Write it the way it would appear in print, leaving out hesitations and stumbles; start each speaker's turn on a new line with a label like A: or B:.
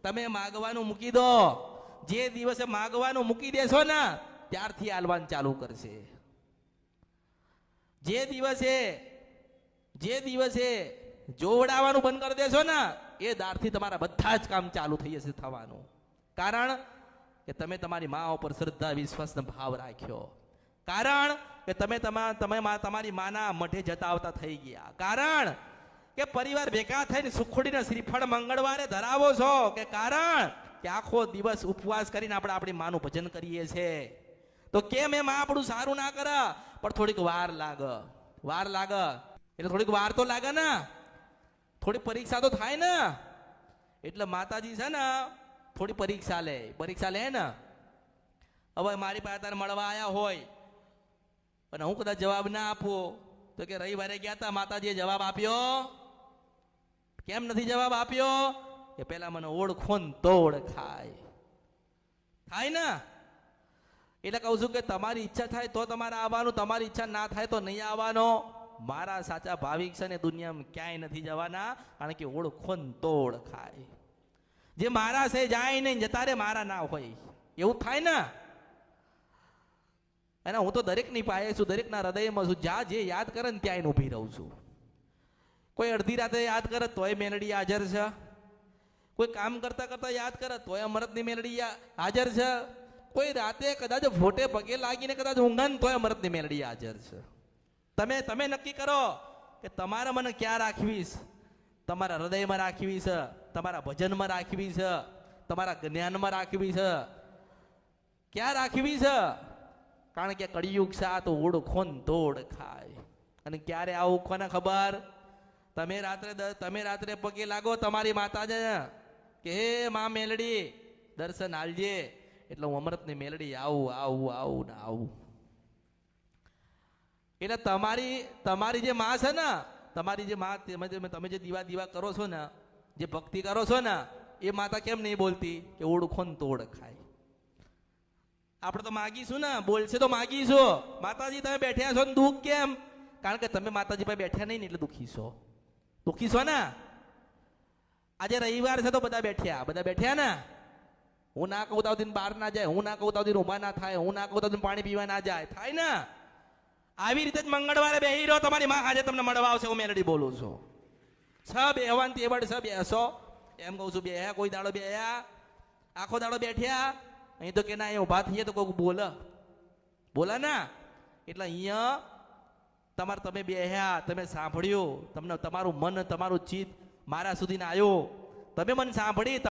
A: તમે માગવાનું મૂકી દો. જે દિવસે માગવાનું મૂકી દેશો ને ત્યારથી આલવાનું ચાલુ કરશે. જે દિવસે જોવડાવવાનું બંધ કરી દેશો ને એ દારથી તમારા બધા જ કામ ચાલુ થઈ જશે થવાનું. કારણ કે તમે તમારી મા ઉપર શ્રદ્ધા વિશ્વાસનો ભાવ રાખ્યો. કારણ કે તમે તમારી માના મઢે જતા આવતા થઈ ગયા. કારણ કે પરિવાર ભેગા થઈને સુખડીને શ્રીફળ મંગળવારે ધરાવો છો. કે કારણ કે આખો દિવસ ઉપવાસ કરીને આપણે આપણી માનું ભજન કરીએ છીએ. તો કેમ એમ આપણું સારું ના કરે? પણ થોડીક વાર લાગે એટલે થોડીક વાર તો લાગે ને, થોડી પરીક્ષા તો થાય ને. એટલે માતાજી છે ને થોડી પરીક્ષા લે ને. હવે મારી પાસે તારે મળવા આવ્યા હોય અને હું કદાચ જવાબ ના આપું તો કે રવિવારે ગયા હતા માતાજીએ જવાબ આપ્યો? કેમ નથી જવાબ આપ્યો? કે પેલા મને ઓળખો ને તો ઓળખાય. થાય ને. એટલે કહું છું કે તમારી ઈચ્છા થાય તો તમારે આવવાનું, તમારી ઈચ્છા ના થાય તો નહીં આવવાનો. મારા સાચા ભાવિક છે ને દુનિયામાં ક્યાંય નથી જવાના, કારણ કે ઓળખો ને તો ઓળખાય. જે મારા છે જાય નહીં, જતા રે મારા ના હોય, એવું થાય ને. અને હું તો દરેકની પાસે છું, દરેકના હૃદયમાં છું. જ્યાં જે યાદ કરે ને ત્યાં ઊભી રહું છું. કોઈ અડધી રાતે યાદ કરે તોય મેલડી હાજર છે. કોઈ કામ કરતા કરતા યાદ કરે તોય અમૃતની મેલડી હાજર છે. કોઈ રાતે કદાચ ફોટે પગે લાગીને કદાચ ઊંઘન તોય અમૃતની મેલડી હાજર છે. તમે નક્કી કરો કે તમારે મને ક્યાં રાખવીશ. તમારા હૃદયમાં રાખવી છે, તમારા ભજનમાં રાખવી છે, તમારા જ્ઞાનમાં રાખવી છે, ક્યાં રાખવી છે? કારણ કે કળિયુગ છે આ તો ઓળખો ને તો ઓળખાય. અને ક્યારે આવું કોને ખબર? તમે રાત્રે પગે લાગો તમારી માતાજી કે હે મા મેલડી દર્શન આલજે, એટલે હું અમૃતની મેલડી આવું. એટલે તમારી જે માં છે ને, તમારી જે માં તમે જે દીવા કરો છો ને, જે ભક્તિ કરો છો ને, એ માતા કેમ નહીં બોલતી કે ઓળખો ને તો ઓળખાય? આપણે તો માગીશું ને, બોલશે તો માગીશું. માતાજી તમે બેઠ્યા છો ને દુઃખ કેમ? કારણ કે તમે માતાજી પાસે બેઠ્યા નહીં ને એટલે દુઃખી છો ને. આજે રવિવાર છે તો બધા બેઠ્યા ને. હું ના કહું તો બહાર ના જાય, હું ના કહું તો ઊભા ના થાય, હું ના કહું તો પાણી પીવા ના જાય, થાય ને. આવી રીતે જ મંગળવારે બેહી રહ્યો, તમારી માં આજે તમને મળવા આવશે. હું મેલડી બોલું છું. બેહવાન તેવડ બેસો એમ કહું છું. બેહ્યા કોઈ દાડો બેહ્યા? આખો દાડો બેઠ્યા? અહીં તો કે ના અહીંયા ઉભા થઈએ તો કોઈ બોલે ના. એટલે અહીંયા તમે બેહ્યા, તમે સાંભળ્યું, તમને તમારું મન તમારું ચિત્ત મારા સુધી આવ્યો, તમે મને સાંભળી.